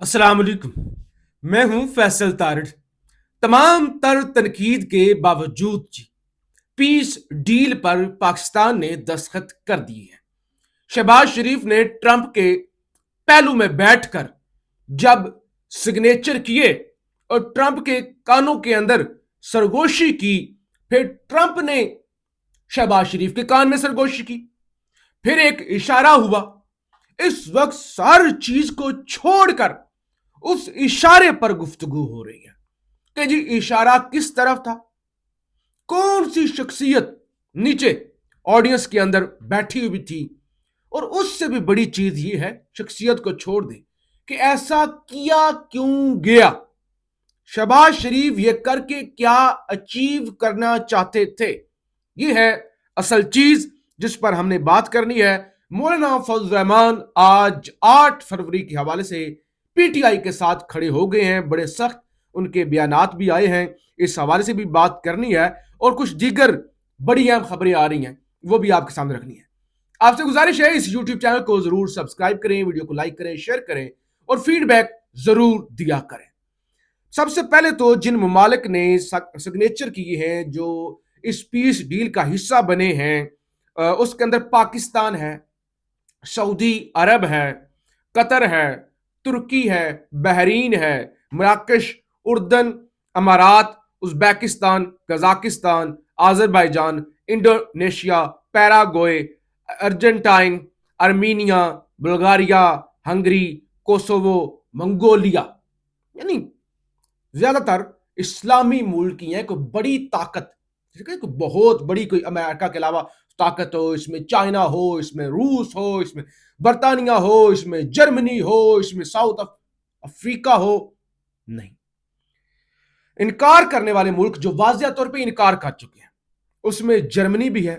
अस्सलाम वालेकुम। मैं हूं फैसल तारड़। तमाम तर तनकीद के बावजूद जी पीस डील पर पाकिस्तान ने दस्तखत कर दिए हैं। शहबाज शरीफ ने ट्रंप के पहलू में बैठकर जब सिग्नेचर किए और ट्रंप के कानों के अंदर सरगोशी की, फिर ट्रंप ने शहबाज शरीफ के कान में सरगोशी की, फिर एक इशारा हुआ। इस वक्त सारी चीज को छोड़कर उस इशारे पर गुफ्तगू हो रही है कि जी इशारा किस तरफ था, कौन सी शख्सियत नीचे ऑडियंस के अंदर बैठी हुई थी, और उससे भी बड़ी चीज ये है, शख्सियत को छोड़ दे कि ऐसा किया क्यों गया, शहबाज शरीफ ये करके क्या अचीव करना चाहते थे। ये है असल चीज जिस पर हमने बात करनी है। मौलाना फजल रहमान आज 8 फरवरी के हवाले से पीटीआई के साथ खड़े हो गए हैं। बड़े सख्त उनके बयानात भी आए हैं, इस हवाले से भी बात करनी है, और कुछ दीगर बड़ी अहम खबरें आ रही हैं वो भी आपके सामने रखनी है। आपसे गुजारिश है इस यूट्यूब चैनल को जरूर सब्सक्राइब करें, वीडियो को लाइक करें, शेयर करें और फीडबैक जरूर दिया करें। सबसे पहले तो जिन ममालिक ने सिग्नेचर किए हैं, जो इस पीस डील का हिस्सा बने हैं, उसके अंदर पाकिस्तान है, सऊदी अरब है, कतर है, तुर्की है, बहरीन है, मराकश, उर्दन, अमारात, Uzbekistan, Kazakhstan, Azerbaijan, Indonesia, Paraguay, Argentine, Armenia, Bulgaria, Hungary, Kosovo, Mongolia, यानी ज्यादातर इस्लामी मुल्क ही हैं। कोई बड़ी ताकत, कोई बहुत बड़ी, कोई अमेरिका के अलावा ताकत हो, इसमें चाइना हो, इसमें रूस हो, इसमें बर्तानिया हो, इसमें जर्मनी हो, इसमें साउथ अफ्रीका हो, नहीं। इनकार करने वाले मुल्क जो वाजिया तौर पे इनकार कर चुके हैं, उसमें जर्मनी भी है,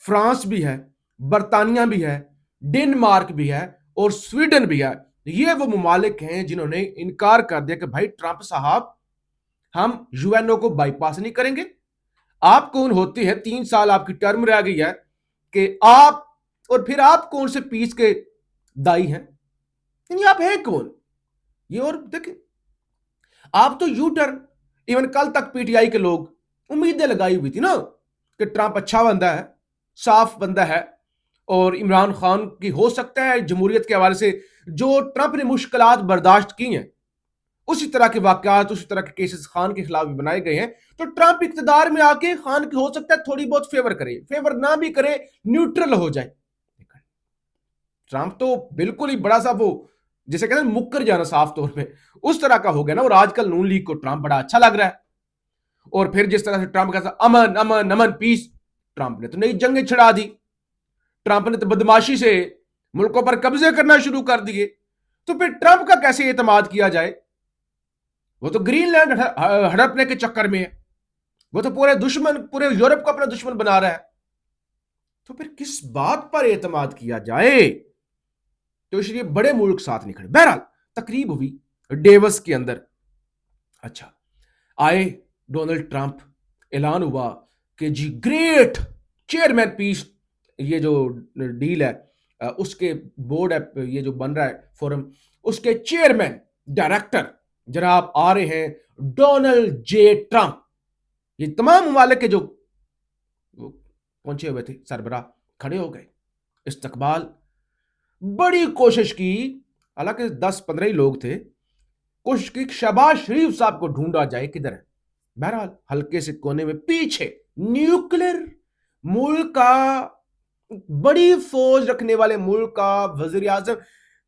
फ्रांस भी है, बर्तानिया भी है, डेनमार्क भी है और स्वीडन भी है। ये वो ममालिक हैं जिन्होंने इनकार कर दिया कि भाई ट्रंप साहब, हम यूएनओ को बाईपास नहीं करेंगे। आप कौन होते हैं, 3 साल आपकी टर्म रह गई है कि आप, और फिर आप कौन से पीस के दाई हैं, यानी आप हैं कौन ये। और देखिए, आप तो यू टर्न, इवन कल तक पीटीआई के लोग उम्मीदें लगाई हुई थी ना कि ट्रंप अच्छा बंदा है, साफ बंदा है, और इमरान खान की हो सकता है जमहूरियत के हवाले से जो ट्रंप ने मुश्किलात बर्दाश्त की हैं, उसी तरह के वाकयात, उसी तरह के केसेस खान के खिलाफ भी बनाए गए हैं, तो ट्रंप इक्तदार में आके खान की हो सकता है थोड़ी बहुत फेवर करे, फेवर ना भी करे, न्यूट्रल हो जाए। ट्रंप तो बिल्कुल ही बड़ा सा वो, जैसे कहते हैं मुक्कर जाना साफ तौर पे, उस तरह का हो गया ना। और आजकल नून लीग को ट्रंप बड़ा अच्छा लग रहा है। और फिर जिस तरह से ट्रंप कहता अमन अमन अमन पीस, ट्रंप ने तो नई जंगें छिड़ा दी, ट्रंप ने तो बदमाशी से मुल्कों पर कब्जे करना शुरू कर दिए। तो फिर ट्रंप का कैसे एतमाद किया जाए? वो तो ग्रीनलैंड हड़पने के चक्कर में है, वो तो पूरे दुश्मन, पूरे यूरोप को अपना दुश्मन बना रहा है। तो फिर किस बात पर एतमाद किया जाए? तो इसलिए बड़े मुल्क साथ नहीं खड़े। बहरहाल तकरीब हुई डेवस के अंदर। अच्छा, आए डोनाल्ड ट्रंप, ऐलान हुआ कि जी ग्रेट चेयरमैन पीस, ये जो डील है, उसके बोर्ड है, ये जो बन रहा है फोरम, उसके चेयरमैन डायरेक्टर जनाब आ रहे हैं डोनाल्ड जे ट्रंप। ये तमाम ममालिक के जो पहुंचे हुए थे सरबराह खड़े हो गए, इस्तकबाल, बड़ी कोशिश की, हालांकि 10-15 ही लोग थे, कोशिश की शहबाज शरीफ साहब को ढूंढा जाए किधर है। बहरहाल हल्के से कोने में पीछे न्यूक्लियर मुल्क का, बड़ी फौज रखने वाले मुल्क का वजीर आजम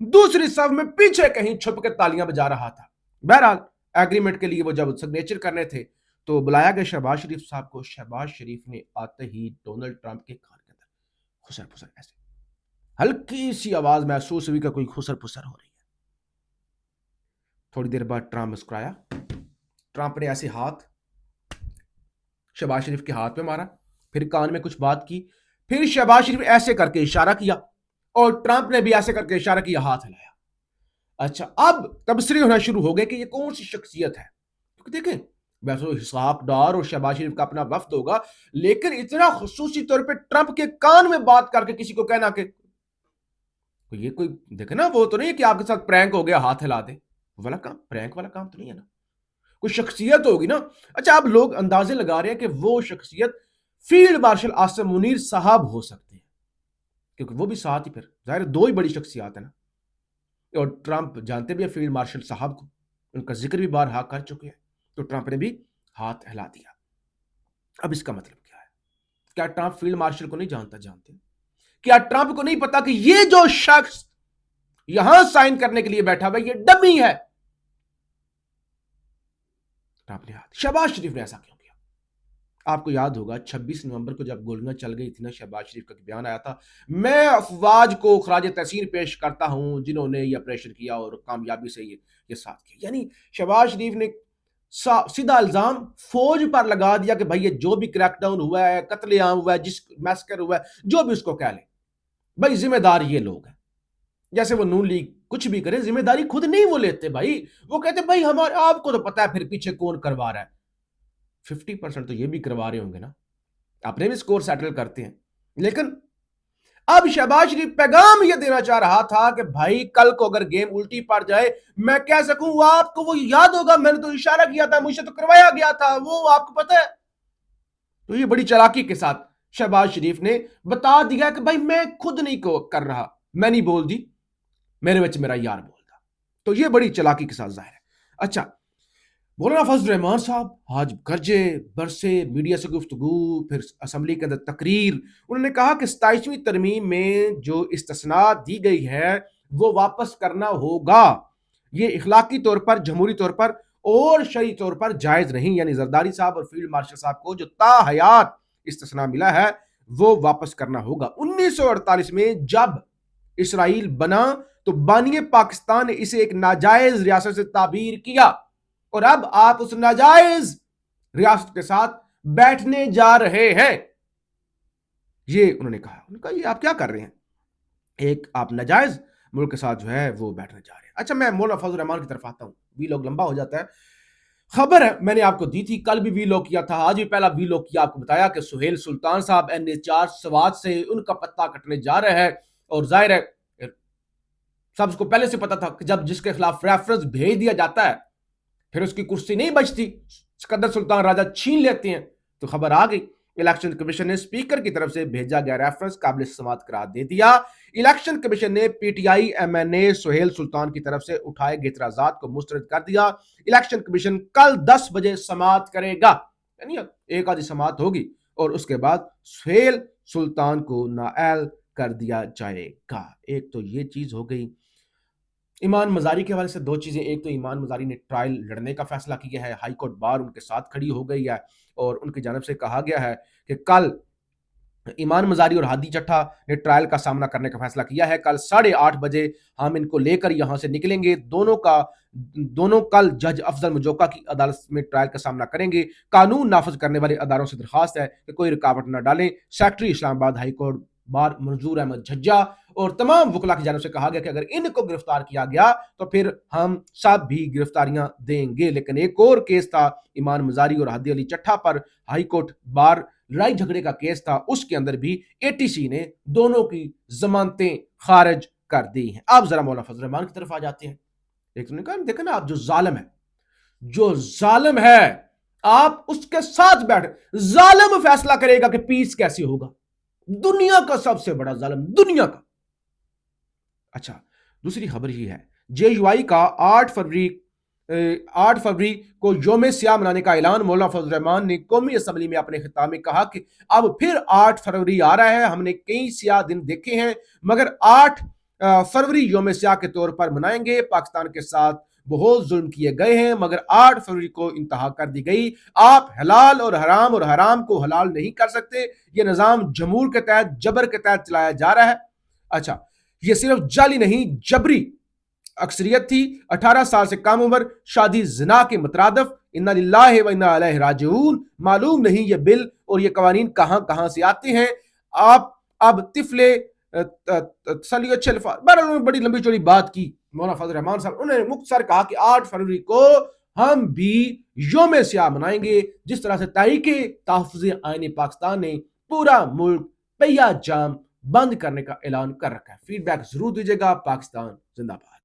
दूसरी सफ में पीछे कहीं छुप के तालियां बजा रहा था। बहरहाल एग्रीमेंट के लिए वो जब सिग्नेचर करने थे तो बुलाया गया शहबाज शरीफ साहब को। शहबाज शरीफ ने आते ही डोनाल्ड ट्रंप के कान के अंदर खुसर फुसर, ऐसे हल्की सी आवाज महसूस हुई कि कोई खुसर फुसर हो रही है। थोड़ी देर बाद ट्रंप मुस्कुराया। ट्रंप ने ऐसे हाथ शहबाज शरीफ के हाथ में मारा, फिर कान में कुछ बात की, फिर शहबाज शरीफ ऐसे करके इशारा किया और ट्रंप ने भी ऐसे करके इशारा किया, हाथ हिलाया। अच्छा, अब तबसरे होना शुरू हो गए कि ये कौन सी शख्सियत है, क्योंकि देखें वैसे तो इसहाक डार और शहबाज शरीफ का अपना वफ्द होगा, लेकिन इतना खुसूसी तौर पे ट्रंप के कान में बात करके किसी को कहना कि ये कोई, देखे ना, वो तो नहीं कि आपके साथ प्रैंक हो गया हाथ हिला दे, वाला काम, प्रैंक वाला काम तो नहीं है ना, कोई शख्सियत होगी ना। अच्छा, अब लोग अंदाजे लगा रहे हैं कि वो शख्सियत फील्ड मार्शल आसिम मुनीर साहब हो सकते हैं, क्योंकि वो भी साथ ही, फिर जाहिर दो ही बड़ी शख्सियत है ना। और ट्रंप जानते भी है फील्ड मार्शल साहब को, उनका जिक्र भी बारहा कर चुके हैं, तो ट्रंप ने भी हाथ हिला दिया। अब इसका मतलब क्या है? क्या ट्रंप फील्ड मार्शल को नहीं जानते? क्या ट्रंप को नहीं पता कि ये जो शख्स यहां साइन करने के लिए बैठा हुआ ये डमी है? ट्रंप ने हाथ, शहबाज शरीफ ने ऐसा क्यों किया? आपको याद होगा 26 नवंबर को जब गोलियां चल गई थी ना, शहबाज शरीफ का बयान आया था, मैं अफवाज को खराज तहसीन पेश करता हूं जिन्होंने ये ऑपरेशन किया और कामयाबी से ये साथ किया। यानी शहबाज शरीफ ने सीधा इल्जाम फौज पर लगा दिया कि भाई ये जो भी क्रैकडाउन हुआ है, कत्लेआम हुआ है, जिस मैसकर हुआ है, जो भी उसको कह ले, भाई जिम्मेदार ये लोग हैं। जैसे वो नून लीग कुछ भी करे, जिम्मेदारी खुद नहीं वो लेते भाई, वो कहते भाई हमारे, आपको तो पता है फिर पीछे कौन करवा रहा है। 50% तो ये भी करवा रहे होंगे ना, अपने भी स्कोर सेटल करते हैं। लेकिन अब शहबाज शरीफ पैगाम ये देना चाह रहा था कि भाई कल को अगर गेम उल्टी पड़ जाए, मैं कह सकूं आपको, वो याद होगा मैंने तो इशारा किया था, मुझे तो करवाया गया था, वो आपको पता है। तो ये बड़ी चालाकी के साथ शहबाज शरीफ ने बता दिया कि भाई मैं खुद नहीं कर रहा, मैं नहीं बोल दी, मेरे बच्चे मेरा यार बोलता। तो ये बड़ी चालाकी के साथ जाहिर है। अच्छा, मौलाना फजल रहमान साहब आज गरजे बरसे, मीडिया से गुफ्तगू, फिर असम्बली के अंदर तकरीर। उन्होंने कहा कि 27वीं तरमीम में जो इस्तिस्ना दी गई है वो वापस करना होगा, ये इखलाकी तौर पर, जमहूरी तौर पर और शरई तौर पर जायज नहीं। यानी जरदारी साहब और फील्ड मार्शल साहब को जो ताहयात इस्तिस्ना मिला है वो वापस करना होगा। 1948 में जब इसराइल बना तो बानिए पाकिस्तान ने इसे एक नाजायज रियासत से ताबीर किया, और अब आप उस नाजायज रियासत के साथ बैठने जा रहे हैं। ये उन्होंने कहा, ये आप क्या कर रहे हैं, एक आप नाजायज मुल्क के साथ जो है वो बैठने जा रहे हैं। अच्छा, मैं मौलाना फजल रहमान की तरफ आता हूं, वीलॉग लंबा हो जाता है। खबर है मैंने आपको दी थी, कल भी वीलॉग किया था, आज भी पहला वीलॉग किया, आपको बताया कि सुहेल सुल्तान साहब NH4 सवात से उनका पत्ता कटने जा रहे हैं। और जाहिर है सबको पहले से पता था कि जब जिसके खिलाफ रेफरेंस भेज दिया जाता है फिर उसकी कुर्सी नहीं बचती, सिकंदर सुल्तान राजा छीन लेते हैं। तो खबर आ गई, इलेक्शन कमीशन ने स्पीकर की तरफ से भेजा गया रेफरेंस काबिल समाअत करार दे दिया। इलेक्शन कमीशन ने PTI MNA सुहेल सुल्तान की तरफ से उठाए गए एतराजात को मुस्तरद कर दिया। इलेक्शन कमीशन कल 10 बजे समाअत करेगा, यानी एक आधी समाअत होगी, और उसके बाद सुहेल सुल्तान को नाअहल कर दिया जाएगा। एक तो ये चीज हो गई। ईमान मजारी के हवाले से दो चीजें, एक तो ईमान मजारी ने ट्रायल लड़ने का फैसला किया है, हाई कोर्ट बार उनके साथ खड़ी हो गई है, और उनकी जानब से कहा गया है कि कल ईमान मजारी और हादी चट्टा ने ट्रायल का सामना करने का फैसला किया है। कल 8:30 बजे हम इनको लेकर यहां से निकलेंगे, दोनों कल जज अफजल मुजोका की अदालत में ट्रायल का सामना करेंगे। कानून नाफज करने वाले अदारों से दरखास्त है कि कोई रुकावट न डालें। Secretary Islamabad high court bar मंजूर अहमद झज्जा और तमाम वकला की जानब से कहा गया कि अगर इनको गिरफ्तार किया गया तो फिर हम सब भी गिरफ्तारियां देंगे। लेकिन एक और केस था ईमान मजारी और हादी अली चट्टा पर, हाई कोर्ट बार लड़ाई झगड़े का केस था, उसके अंदर भी ATC ने दोनों की जमानतें खारिज कर दी हैं। अब जरा मौलाना फजल रहमान की तरफ आ जाते हैं। एक तो कहा देखा ना, आप जो जालिम है आप उसके साथ बैठे, जालिम फैसला करेगा कि पीस कैसे होगा, दुनिया का सबसे बड़ा जालिम, दुनिया का। अच्छा, दूसरी खबर ही है, JUI का 8 फरवरी को यौम सियाह मनाने का ऐलान। मौलाना फजल रहमान ने कौमी असम्बली में अपने खिताब में कहा कि अब फिर 8 फरवरी आ रहा है, हमने कई सियाह दिन देखे हैं मगर 8 फरवरी यौम सियाह के तौर पर मनाएंगे। पाकिस्तान के साथ बहुत जुल्म किए गए हैं मगर 8 फरवरी को इंतहा कर दी गई। आप हलाल और हराम को हलाल नहीं कर सकते, यह निज़ाम जमूर के तहत, जबर के तहत चलाया जा रहा है। अच्छा, यह सिर्फ जाली नहीं, जबरी अक्सरियत थी, 18 साल से कम उम्र, शादी जिना के मुतरादिफ। इन्ना लिल्लाहि व इन्ना इलैहि राजिऊन। मालूम नहीं ये बिल और ये कवानीन कहां से आते हैं। आप अब तिफले बड़ी लंबी चौड़ी बात की मौलाना फजल रहमान साहब। उन्होंने मुख्तसर कहा कि 8 फरवरी को हम भी यौम सियाह मनाएंगे, जिस तरह से तहरीके तहफ़्फ़ुज़ आईन पाकिस्तान ने पूरा मुल्क पहिया जाम बंद करने का ऐलान कर रखा है। फीडबैक जरूर दीजिएगा। पाकिस्तान जिंदाबाद।